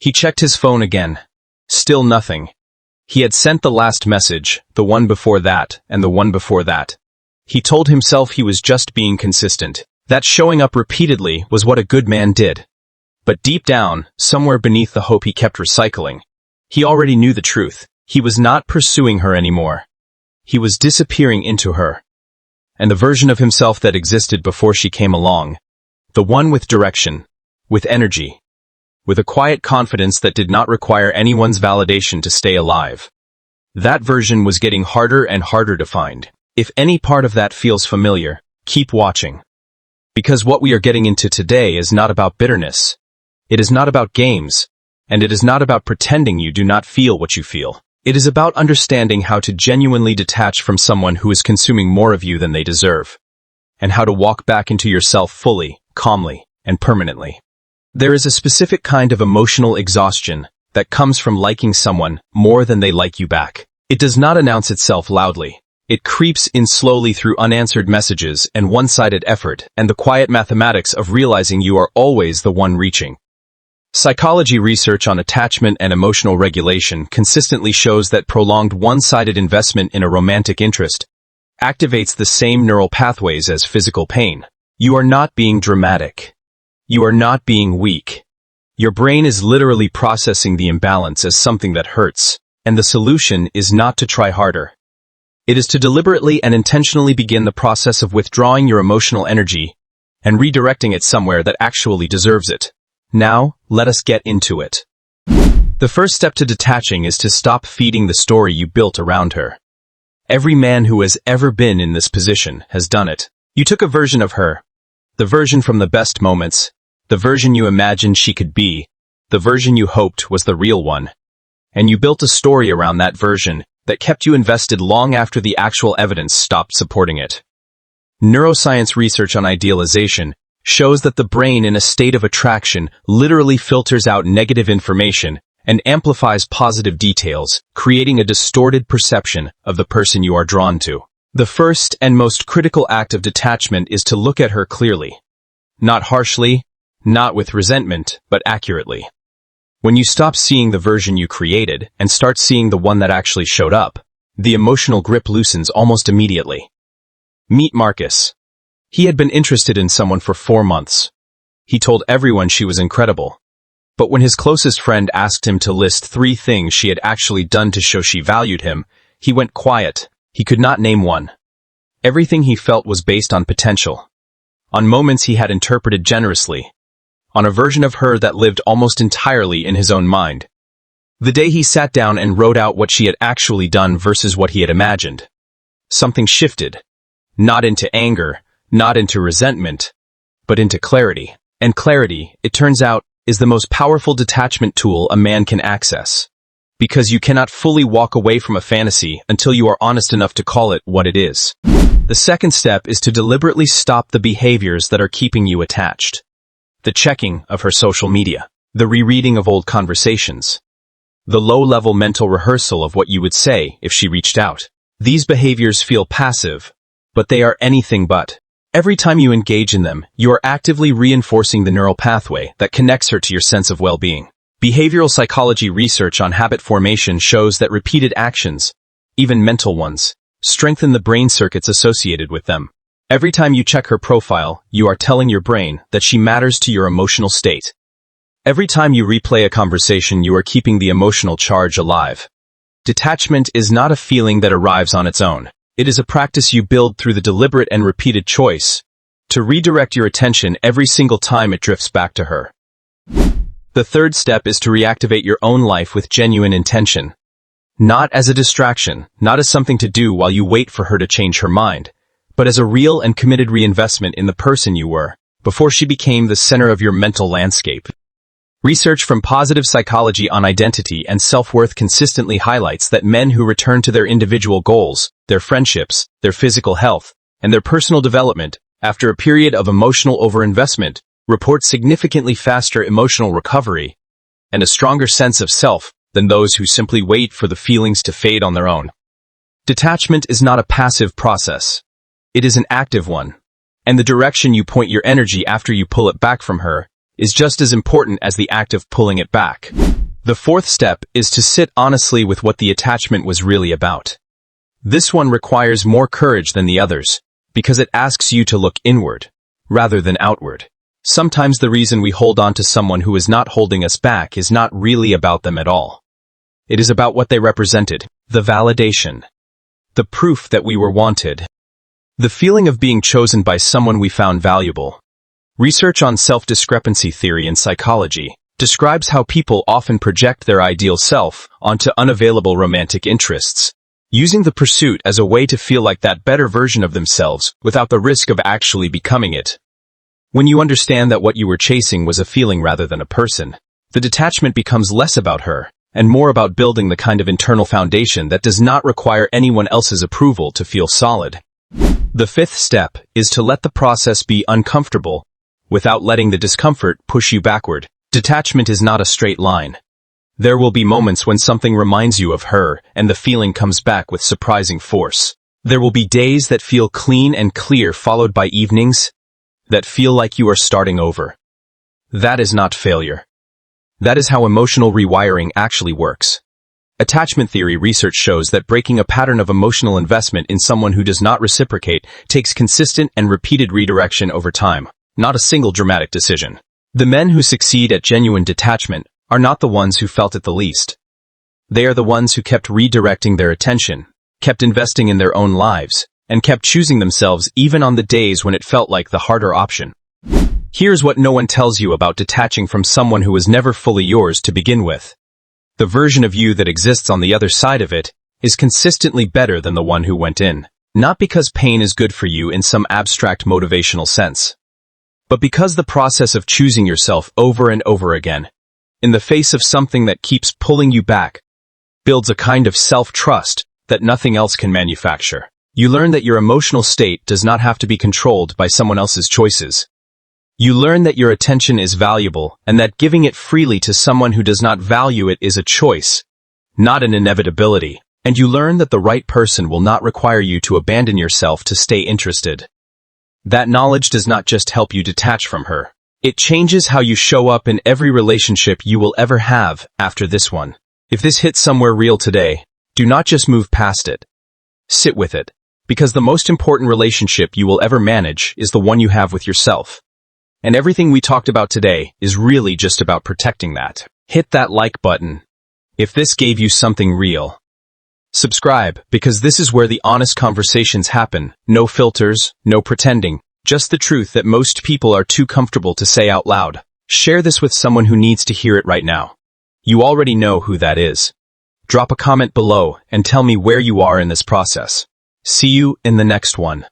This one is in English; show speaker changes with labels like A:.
A: He checked his phone again. Still nothing. He had sent the last message, the one before that, and the one before that. He told himself he was just being consistent. That showing up repeatedly was what a good man did. But deep down, somewhere beneath the hope he kept recycling, he already knew the truth. He was not pursuing her anymore. He was disappearing into her. And the version of himself that existed before she came along, the one with direction, with energy, with a quiet confidence that did not require anyone's validation to stay alive. That version was getting harder and harder to find. If any part of that feels familiar, keep watching. Because what we are getting into today is not about bitterness. It is not about games, and it is not about pretending you do not feel what you feel. It is about understanding how to genuinely detach from someone who is consuming more of you than they deserve, and how to walk back into yourself fully, calmly, and permanently. There is a specific kind of emotional exhaustion that comes from liking someone more than they like you back. It does not announce itself loudly. It creeps in slowly through unanswered messages and one-sided effort and the quiet mathematics of realizing you are always the one reaching. Psychology research on attachment and emotional regulation consistently shows that prolonged one-sided investment in a romantic interest activates the same neural pathways as physical pain. You are not being dramatic. You are not being weak. Your brain is literally processing the imbalance as something that hurts, and the solution is not to try harder. It is to deliberately and intentionally begin the process of withdrawing your emotional energy and redirecting it somewhere that actually deserves it. Now, let us get into it. The first step to detaching is to stop feeding the story you built around her. Every man who has ever been in this position has done it. You took a version of her, the version from the best moments, the version you imagined she could be, the version you hoped was the real one, and you built a story around that version that kept you invested long after the actual evidence stopped supporting it. Neuroscience research on idealization shows that the brain in a state of attraction literally filters out negative information and amplifies positive details, creating a distorted perception of the person you are drawn to. The first and most critical act of detachment is to look at her clearly. Not harshly, not with resentment, but accurately. When you stop seeing the version you created and start seeing the one that actually showed up, the emotional grip loosens almost immediately. Meet Marcus. He had been interested in someone for 4 months. He told everyone she was incredible. But when his closest friend asked him to list 3 things she had actually done to show she valued him, he went quiet. He could not name one. Everything he felt was based on potential, on moments he had interpreted generously, on a version of her that lived almost entirely in his own mind. The day he sat down and wrote out what she had actually done versus what he had imagined, something shifted, not into anger, not into resentment, but into clarity. And clarity, it turns out, is the most powerful detachment tool a man can access. Because you cannot fully walk away from a fantasy until you are honest enough to call it what it is. The second step is to deliberately stop the behaviors that are keeping you attached. The checking of her social media, the rereading of old conversations, the low-level mental rehearsal of what you would say if she reached out. These behaviors feel passive, but they are anything but. Every time you engage in them, you are actively reinforcing the neural pathway that connects her to your sense of well-being. Behavioral psychology research on habit formation shows that repeated actions, even mental ones, strengthen the brain circuits associated with them. Every time you check her profile, you are telling your brain that she matters to your emotional state. Every time you replay a conversation, you are keeping the emotional charge alive. Detachment is not a feeling that arrives on its own. It is a practice you build through the deliberate and repeated choice to redirect your attention every single time it drifts back to her. The third step is to reactivate your own life with genuine intention. Not as a distraction, not as something to do while you wait for her to change her mind, but as a real and committed reinvestment in the person you were, before she became the center of your mental landscape. Research from positive psychology on identity and self-worth consistently highlights that men who return to their individual goals, their friendships, their physical health, and their personal development after a period of emotional overinvestment report significantly faster emotional recovery and a stronger sense of self than those who simply wait for the feelings to fade on their own. Detachment is not a passive process. It is an active one, and the direction you point your energy after you pull it back from her is just as important as the act of pulling it back. The fourth step is to sit honestly with what the attachment was really about. This one requires more courage than the others, because it asks you to look inward, rather than outward. Sometimes the reason we hold on to someone who is not holding us back is not really about them at all. It is about what they represented, the validation, the proof that we were wanted, the feeling of being chosen by someone we found valuable. Research on self-discrepancy theory in psychology describes how people often project their ideal self onto unavailable romantic interests, using the pursuit as a way to feel like that better version of themselves without the risk of actually becoming it. When you understand that what you were chasing was a feeling rather than a person, the detachment becomes less about her and more about building the kind of internal foundation that does not require anyone else's approval to feel solid. The fifth step is to let the process be uncomfortable without letting the discomfort push you backward. Detachment is not a straight line. There will be moments when something reminds you of her and the feeling comes back with surprising force. There will be days that feel clean and clear, followed by evenings that feel like you are starting over. That is not failure. That is how emotional rewiring actually works. Attachment theory research shows that breaking a pattern of emotional investment in someone who does not reciprocate takes consistent and repeated redirection over time, not a single dramatic decision. The men who succeed at genuine detachment are not the ones who felt it the least. They are the ones who kept redirecting their attention, kept investing in their own lives, and kept choosing themselves even on the days when it felt like the harder option. Here's what no one tells you about detaching from someone who was never fully yours to begin with. The version of you that exists on the other side of it is consistently better than the one who went in. Not because pain is good for you in some abstract motivational sense, but because the process of choosing yourself over and over again, in the face of something that keeps pulling you back, builds a kind of self-trust that nothing else can manufacture. You learn that your emotional state does not have to be controlled by someone else's choices. You learn that your attention is valuable and that giving it freely to someone who does not value it is a choice, not an inevitability. And you learn that the right person will not require you to abandon yourself to stay interested. That knowledge does not just help you detach from her. It changes how you show up in every relationship you will ever have after this one. If this hits somewhere real today, do not just move past it. Sit with it. Because the most important relationship you will ever manage is the one you have with yourself. And everything we talked about today is really just about protecting that. Hit that like button if this gave you something real. Subscribe, because this is where the honest conversations happen. No filters, no pretending, just the truth that most people are too comfortable to say out loud. Share this with someone who needs to hear it right now. You already know who that is. Drop a comment below and tell me where you are in this process. See you in the next one.